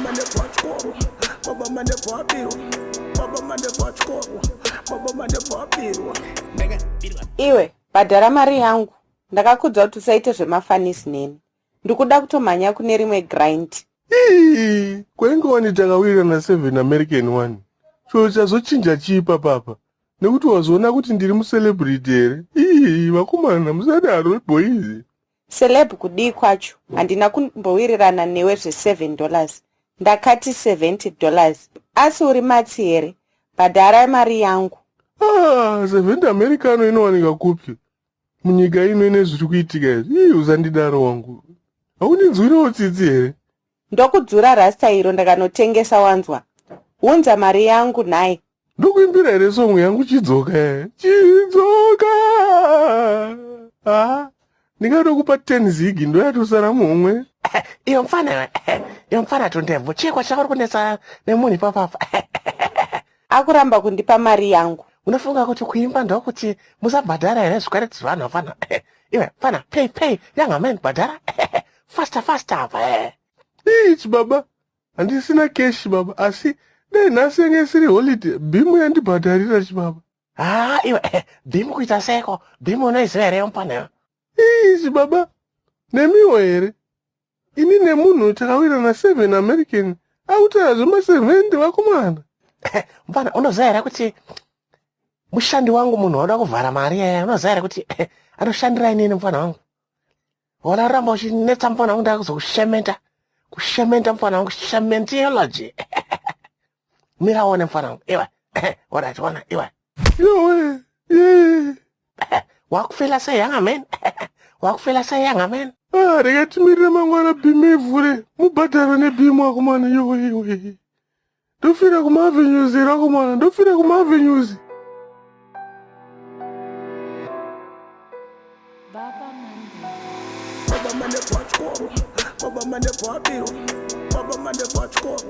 mande pachkoro, baba mande papiro, baba mande pachkoro, baba mande papiro. Iwe, bhadhara mari yangu. Ndakakudza kuti usaite zvemafanisi neni. Ndikuda kutomhanya kune rimwe grind. Kwenga wani takawira na 7 American one. Cho chazochinja chipa papa. Nekuti wazoona kuti ndiri mucelebrity here. Vakomana musadaro boys. Celeb kudii kwacho. Handina kumbowirirana newe $7. Ndakati $70. Asi uri matsi here. Bhadhara mari yangu. 7 Americano inowanika kupi? Munyika ino ine zviri kuitika izvi. Usandidaro wangu. Hauninzwirawo tsitsi here? Ndokudzura rasta iro ndakanotengesa wanzwa. Unza mari yangu nai. Ndokuimbira here song yangu chidzoka. Chidzoka. Ndingatokupa 10 zigi ndoyatosara mumwe. Iyo mfana tundembo chekwa chakuri kunesa nemuni papapa. Akuramba kundipa mari yangu. Unofunga kuti kuimba ndokuti musabhadhara here zvikwaretsi vanhu vafana. Iwe fana pay young man bhadhara. Faster apa. Baba. Handisina cash baba. Asi dai nhasi yange isiri holiday. Bimu yandibhadharira chibaba. Iwe bimu kuita seko. Bimu unoiziva here mfana. Baba. Nemiwo here. Ini nemunhu takawira na 7 American. Autarazvo ma70 vakomana. Mfana unoziva here kuti mushandi wangu munhu wada kuvhara mari yaya. Unoziva here kuti anoshandira inini mfana wangu. Wala ramba uchinetsa mfana wangu ndakuzokushementa. Kushementa mfana wangu shementology. Mira one mfana wangu. Iwe. Alright, wana iwe. Yowe. Wakufela say young man. Wakufela say young man. Rekatimirira mangwana bimu ivhure. Mubhadhara nebimu vakomana yowe. Ndofira kumavenues rakomana. Ndofira kumavenues. Baba mande pachkoro, baba mande papiro, baba mande pachkoro.